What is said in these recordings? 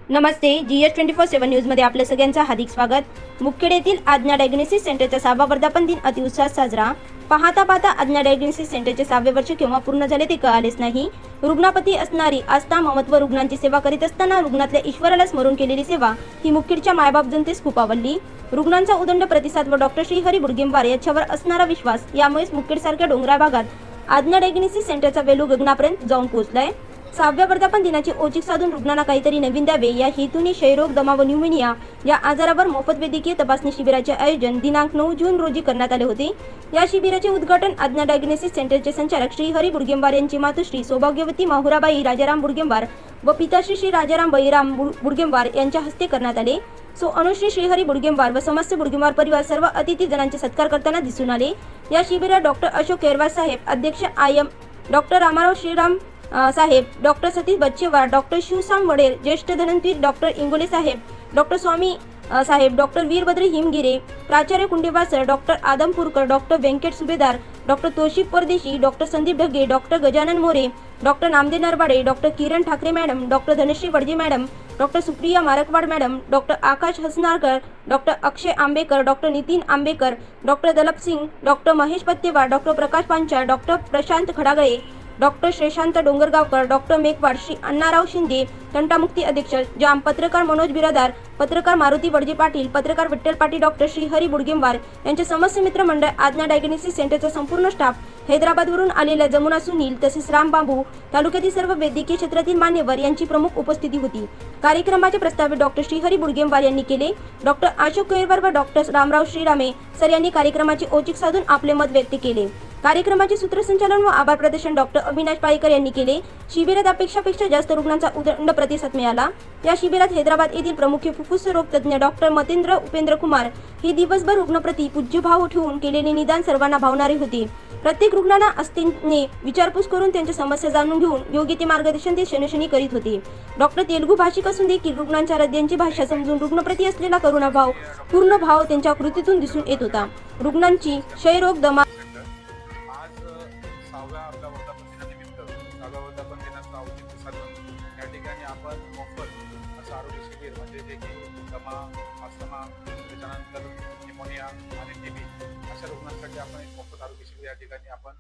नमस्ते. GS24/7 न्यूजमध्ये आपल्या सगळ्यांचं हार्दिक स्वागत. मुखेड येथील आज्ञा डायग्नोसिस सेंटरचा 6वा वर्धापन दिन अतिउत्साहात साजरा. पाहता आज्ञा डायग्नोसिस सेंटरचे 6वे वर्ष केव्हा पूर्ण झाले ते कळालेच नाही. रुग्णापती असणारी आस्था ममत्व रुग्णांची सेवा करीत असताना रुग्णातल्या ईश्वराला स्मरून केलेली सेवा ही मुखेडच्या मायबाप जनतेस खूप आवडली. रुग्णांचा उदंड प्रतिसाद व डॉक्टर श्रीहरी बुडगेंवार यांच्यावर असणारा विश्वास यामुळेच मुखेडसारख्या डोंगराळ भागात आज्ञा डायग्नोसिस सेंटरचा वेलू गगनापर्यंत जाऊन पोहोचलाय. 6व्या वर्धापन दिनाची औचित्य साधून रुग्णांना काहीतरी नवीन द्यावे या हेतूने क्षयरोग, दमा व न्यूमोनिया या आजारावर मोफत वैद्यकीय तपासणी शिबिराचे आयोजन दिनांक 9 जून रोजी करण्यात आले होते. या शिबिराचे उद्घाटन आज्ञा डायग्नोसिस सेंटरचे संचालक श्री हरी बुडगेंवार यांची मातोश्री सौभाग्यवती माहुराबाई राजाराम बुडगेंवार व पिताश्री श्री राजाराम बळीराम बुडगेंवार यांच्या हस्ते करण्यात आले. अनुश्री श्रीहरी बुडगेंवार व समस्त बुडगेंवार परिवार सर्व अतिथी जणांचे सत्कार करताना दिसून आले. या शिबिरात डॉक्टर अशोक केरवार साहेब, अध्यक्ष IM, doctor Ramarao Shriram Saheb, doctor Satish Bachchewar, doctor Shivsam Wader, ज्येष्ठ धनंतीर doctor Ingole Saheb, doctor Swami Saheb, doctor Veerbhadra Himgire, प्राचार्य Kundewar sir, doctor Adampurkar, doctor Vyankat Subhedar, doctor Toshif Pardeshi, doctor Sandeep Dhage, doctor Gajanan More, doctor Namdev Narwade, doctor Kiran Thackeray madam, doctor Dhanashree Wadje madam, doctor Supriya Markwad madam, doctor Akash Hasnarkar, doctor Akshay Ambekar, doctor Nitin Ambekar, doctor Dalap Singh, doctor Mahesh Pattewar, doctor Prakash Panchal, doctor Prashant Khadagale, doctor Shrishant Dongargaonkar, doctor Meghwad, Shri Annarao Shinde, तंटामुक्ती अध्यक्ष जाम, पत्रकार मनोज बिरादार, पत्रकार मारुती वडजे पाटील, पत्रकार विठ्ठल पाटील, डॉक्टर श्रीहरी बुडगेंवार यांचे समस्त मित्रमंडळ, आज्ञा डायग्नोसिस सेंटरचा संपूर्ण स्टाफ, हैदराबादवरून आलेल्या जमुना सुनील तसेच राम बाबू, तालुक्यातील सर्व वैद्यकीय क्षेत्रातील मान्यवर यांची प्रमुख उपस्थिती होती. कार्यक्रमाचे प्रस्तावित डॉक्टर श्रीहरी बुडगेंवार यांनी केले. डॉक्टर अशोक केरवार व डॉक्टर रामराव श्रीरामे सर यांनी कार्यक्रमाचे औचित्य साधून आपले मत व्यक्त केले. कार्यक्रमाचे सूत्रसंचालन व आभार प्रदर्शन डॉक्टर अविनाश पाळीकर यांनी केले. शिबिरात अपेक्षापेक्षा जास्त रुग्णांचा उदंड प्रतिसाद मिळाला. या शिबिरात हैदराबाद येथील प्रमुख फुफ्फुस रोग तज्ञ डॉक्टर मतेंद्र उपेंद्र कुमार हे दिवसभर रुग्णप्रती पूज्यभाव ठेवून केलेले निदान सर्वांना भावणारे होते. प्रत्येक रुग्णांना आस्थेने विचारपूस करून त्यांच्या समस्या जाणून घेऊन योग्य ते मार्गदर्शन ते क्षणोक्षणी करीत होते. डॉक्टर तेलुगू भाषिक असून देखील रुग्णांच्या हृदयांची भाषा समजून रुग्णप्रती असलेला करुणाभाव, पूर्ण भाव त्यांच्या कृतीतून दिसून येत होता. रुग्णांची क्षयरोग, दमा वर्धापन दिनाचं औचित्य साधून या ठिकाणी आपण मोफत असं आरोग्य शिबिर म्हणजे जे की दमा, अस्थमा, त्याच्यानंतर निमोनिया आणि TB अशा रुग्णांसाठी आपण एक मोफत आरोग्य शिबिर या ठिकाणी आपण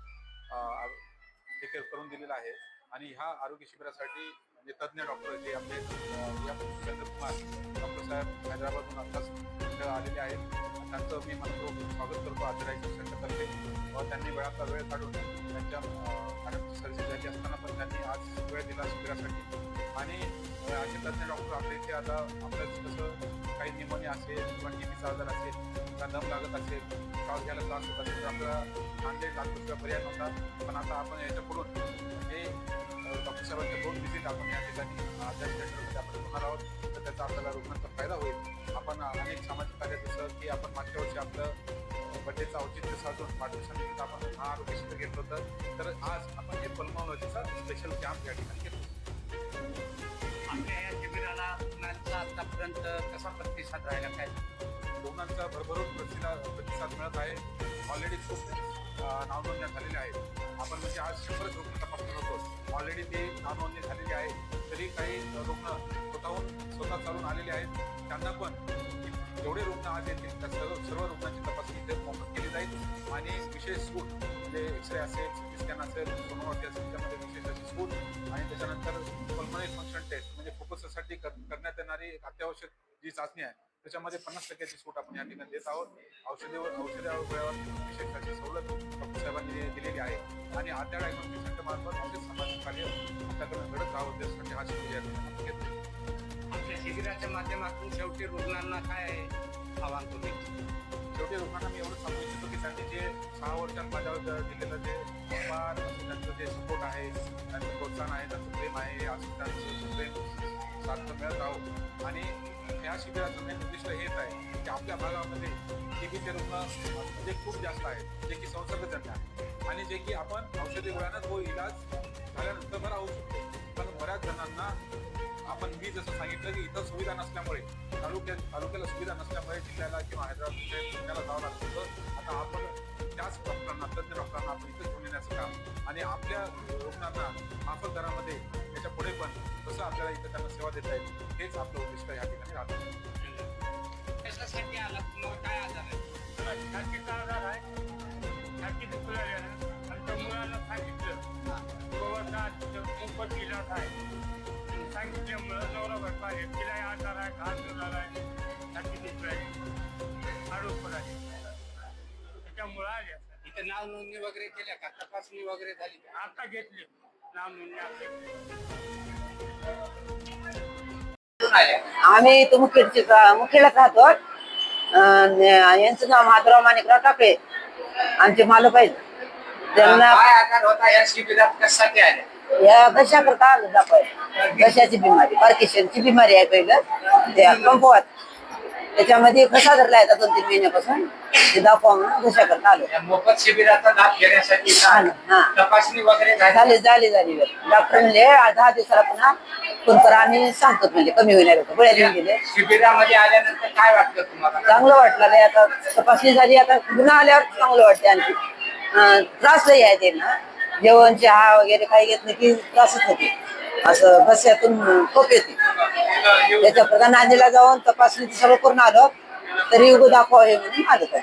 देखील करून दिलेलं आहे. आणि ह्या आरोग्य शिबिरासाठी जे तज्ज्ञ डॉक्टर जे आपले चंद्रकुमार डॉक्टर साहेब हैदराबादहून आत्ताच आलेले आहेत. त्यांचं मी मनपूर्वक स्वागत करतो आज्ञा डायग्नोसिस सेंटरतर्फे. त्यांनी वेळाचा वेळ काढून त्यांच्या सर्जरी झाली असताना पण त्यांनी आज वेळ दिला शिबिरासाठी. आणि असे तज्ज्ञ डॉक्टर आपल्या इथे आता आपल्याला कसं काही निमोनिया असेल किंवा TBचा आजार असेल किंवा दम लागत असेल, श्वास घ्यायला त्रास होत असेल तर आपल्याला नांदेड लागतो किंवा पर्याय नव्हता. पण आता आपण याच्याकडून म्हणजे डॉक्टर साहेबांच्या 2 व्हिजिट आपण या ठिकाणी आज्ञा सेंटरमध्ये आपण होणार आहोत. तर त्याचा आपल्याला रुग्णांचा फायदा होईल. आपण अनेक सामाजिक कार्य जसं की आपण मागच्या वर्षी आपलं बड्डेचं औचित्य साधून वाढदिवसानिमित्त आपण हा आरोग्य शिबिर घेतलं होतं. तर आज आपण हे पल्मोनॉलॉजीचा स्पेशल कॅम्प या ठिकाणी घेतो. आपल्या या शिबिराला रुग्णांचा आतापर्यंत कसा प्रतिसाद राहिला, काय रुग्णांचा भरभरून प्रतिसाद मिळत आहे. ऑलरेडी खूप नावनोंदण्या झालेल्या आहेत. आपण म्हणजे आज 100 रुग्ण तपासणार होतो. ऑलरेडी ते नावनोंदणी झालेली आहे. तरी काही रुग्ण स्वतः चालून आलेले आहेत. त्यांना पण जेवढे रुग्ण आज येतील त्या सर्व रुग्णांची तपासणी इथे मोफत केली जाईल. आणि विशेष सूट म्हणजे एक्सरे असेल, CT स्कॅन असेल, सोनोग्राफी असेल, त्यामध्ये विशेष अशी सूट. आणि त्याच्यानंतर पल्मोनरी फंक्शन टेस्ट म्हणजे फुफ्फुसासाठी करण्यात येणारी अत्यावश्यक जी चाचणी आहे त्याच्यामध्ये 50% सूट आपण या ठिकाणी देत आहोत. औषधावर विशेष अशी सवलत डॉक्टर साहेबांनी दिलेली आहे. आणि आज्ञा डायग्नोसिस सेंटर मार्फत असे सामाजिक कार्य आपल्याकडे घडत राहावं त्यासाठी हा शिबिर या ठिकाणी घेतला. आपल्या शिबिराच्या माध्यमातून शेवटी रुग्णांना काय आव्हान तुम्ही? शेवटी रुग्णांना मी एवढं सांगू इच्छितो की त्यांनी जे 6 वर्षात माझ्यावर दिलेलं जे अपार त्यांचं जे सपोर्ट आहे, त्यांचं प्रोत्साहन आहे, त्यांचं प्रेम आहे, असं त्यांचं प्रेम सारखं मिळत राहू. आणि या शिबिराचं मेन उद्दिष्ट हेच आहे की आपल्या भागामध्ये TBचे रुग्ण म्हणजे खूप जास्त आहेत, जे की संसर्गजन्य आहे आणि जे की आपण औषधी गोळ्यानं तो इलाज झाल्यानंतर बरा होऊ शकतो. पण बऱ्याच जणांना आपण मी जसं सांगितलं की इथं सुविधा नसल्यामुळे तालुक्याला सुविधा नसल्यामुळे जिल्ह्याला किंवा हैदराबाद जिल्ह्याला जावं लागतं. आता आपण त्याच डॉक्टरांना, तज्ज्ञ डॉक्टरांना आपण इथं घेऊन येण्याचं काम आणि आपल्या रुग्णांना माफक दरामध्ये त्याच्या पुढे पण कसं आपल्याला इथं त्यांना सेवा देता येईल हेच आपलं उद्दिष्ट या ठिकाणी राहतं. कशासाठी आला तुम्हाला काय आजार आहे? छातीचा आजार आहे. छाती दुखलं आमच्या मुलाला सांगितलं गोवाचा मोफत इलाज आहे. सांगितल्यामुळं नवरा बायको आहे, तिलाही आजार आहे, घास झाला आहे, छाती दुखलं आहे, आडोपर आहे, त्याच्यामुळं आले. इथं नाव नोंदणी वगैरे केल्या का? तपासणी वगैरे झाली का? आता घेतली नाव नोंदणी आपली. कुठून आल्या? आम्ही इथं मुखेडलाच राहतो. यांचं नाव माधवराव माणिकराव टाकळे, आमचे मालक आहेत. त्यांना काय आजार होता या शिबिरात? कशासाठी आल्या? या घशा करता आलं दाखवाय. घशाची बिमारी, पार्किशनची बिमारी आहे पहिलं त्या कंपवात. त्याच्यामध्ये घसा धरला आहे 2-3 महिन्यापासून. ते दाखवा म्हणून घशा करता आलो. या मोफत शिबिराचा लाभ घेण्यासाठी इथं आलं. हा. तपासणी वगैरे झाली? झाली डॉक्टर म्हणले 10 दिवसाला पुन्हा फोन करा, आम्ही सांगतो म्हणजे कमी होईल गोळ्या देऊन दिले. शिबिरामध्ये आल्यानंतर काय वाटतं तुम्हाला? चांगलं वाटलं नाही. आता तपासणी झाली, आता पुन्हा आल्यावर चांगलं वाटते. आणखी त्रास नाही आहे ते ना, जेवण चहा वगैरे काही घेत नाही की त्रासच होते. असं घशातून खोप येते. त्याच्या प्रधान नांदेला जाऊन तपासणी सगळं करून आलो, तरी उगं दाखवा हे म्हणून आलं काय.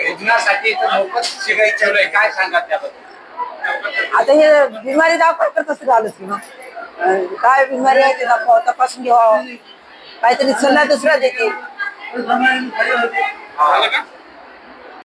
रुग्णासाठी इथं मोफत शिबिर ठेवलंय, काय सांगा त्याबद्दल? आता हे बिमारी दाखवा करत असं आलोच की मग काय बिमारी आहे ते दाखवा, तपासून घ्यावं, काहीतरी सल्ला दुसरा देते. झालं का?